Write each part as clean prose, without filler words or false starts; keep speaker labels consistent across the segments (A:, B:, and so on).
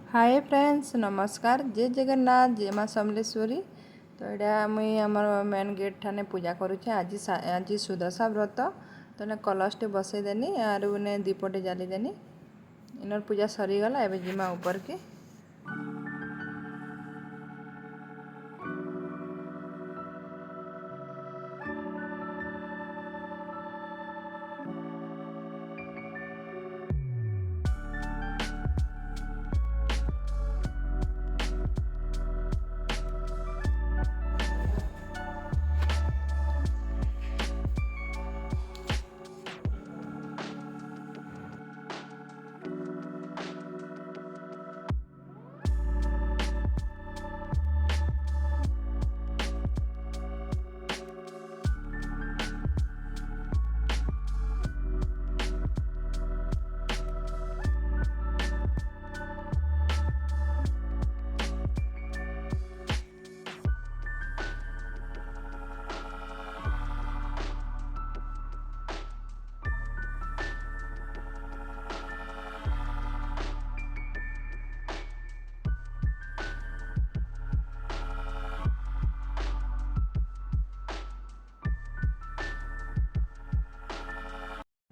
A: Hi friends नमस्कार जय जगन्नाथ जय माँ समलेश्वरी। तो यहाँ मुई आमर मेन गेट ठाने पूजा करुचे। आज सुदशा व्रत तो ने कलशटे बसईदेनी आर ने दीपटे जालीदेनी। इनर पूजा सरीगला एवं जिमा ऊपर के।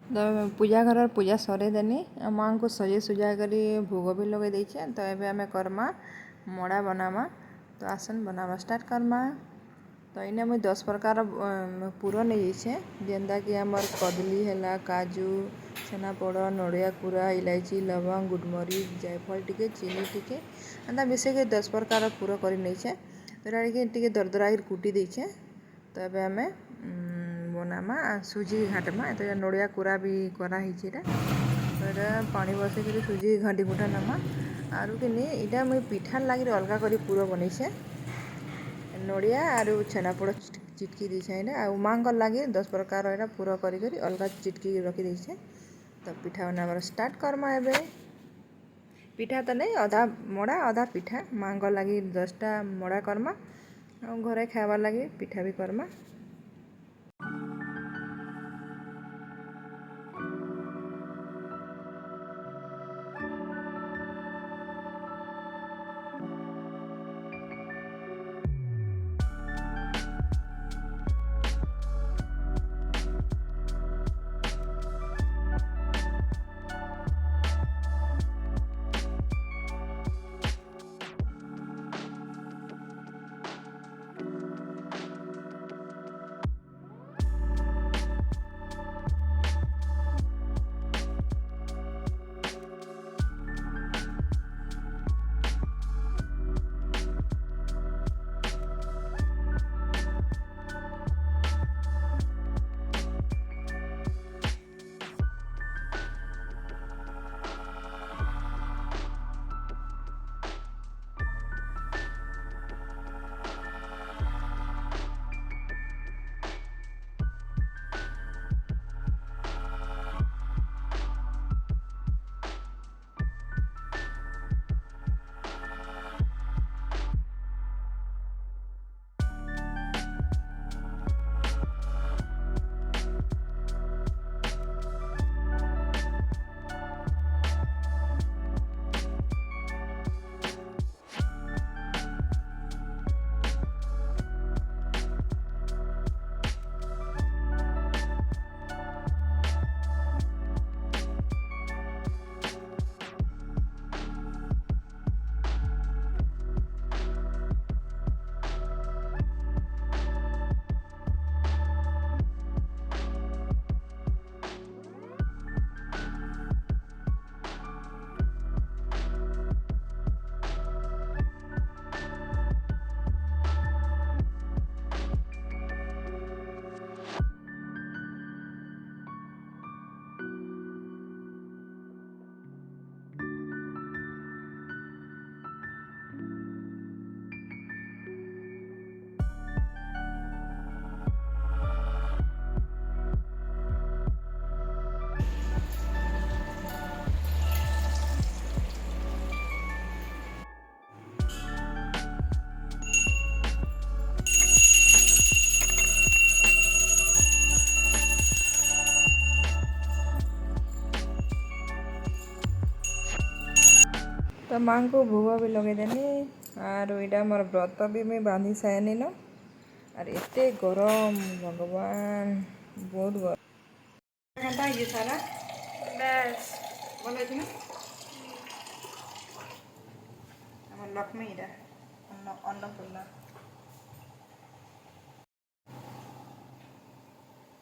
A: तो पूजा घर पूजा सरेदेनी माँ को सजे सुजा कर भोग भी लगे देचे। तो ये आम करमा मड़ा बनामा। तो आसन बनावा स्टार्ट करमा। तो इने मुझे 10 प्रकार पूर नहीं जाइए जेनता कि आमर कदली है काजू छेनापोड़ नड़िया कुरा इलायची लवंग गुडमरीच जायफल टिके चीनी टिके एंता मिसेक 10 प्रकार पूर कर नहीं। तो ये दरदरा कुटी देचे। तो ये आम बनामा सुजी घाटमा। तो नड़िया कुरा भी कराही। तो ये पानी बसैक सुजी घाटी गुटा नमा आरु कि इटा मुझे पिठार लगे अलग कर पूर बनईसे। नड़िया आरु छेनापोड़ चिटकी दीछे आ माँ लगे 10 प्रकार एटा पूरा करी अलग चिटकी रखी दीछे। तो पिठा बनाबार स्टार्ट करमा। एबे पिठा तो नहीं अधा मड़ा अधा पिठा माँ लगे 10टा मड़ा करमा और घरे खाबार लगे पिठा भी करमा। तो माँ को भोग भी लगेदेनी आर इटा मोर व्रत भी मुई बांधी सारेनी न और एते गरम भगवान बहुत गरम घंटा ये सारा बस बोले थी ना আমার লক্ষ্মী এটা अन्नपूर्णा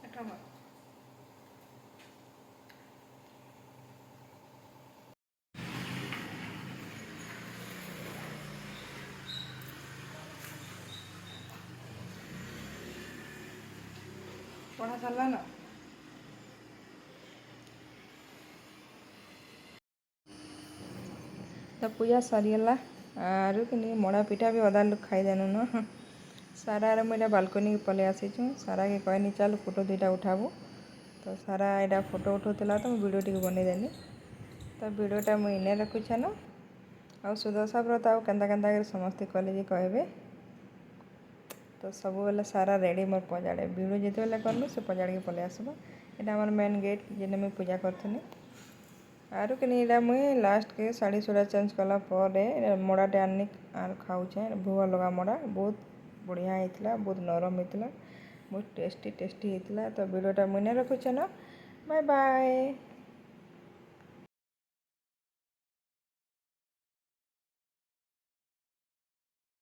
A: এটা আমার ପଢ଼ା ସରିଲା ନା तो पूजा सरीगला आरु कि मड़ा पिठा भी अधा लोग खाईदेनु न सारा मुझे बालकनी के पलि आसीचु सारा के कहनी चल फोटो दुईटा उठाबू तो सारा यहाँ फोटो उठाऊला तो वीडियो टी बनईदेनी तो वीडियोटा मुझे इने रखुछे न आ सुदशा व्रत आउ केन्ता केन्ता समस्ते कले जे कहबे तो सब बेले सारा रेडी मोर पजाड़े वीडियो जिते बेले कलु से पजाड़ के पलि आसबा यहाँ आम मेन गेट जेने मुझे पूजा करथुनी आरु कि इटा मुई लास्ट के साड़ी सुड़ा चेंज कला मड़ाटे आनी आर खाऊे भोग लगा मड़ा बहुत बढ़िया होता बहुत नरम होता बहुत टेस्टी होता तो वीडियोटा मुझे रखुचे ना बाय बाय।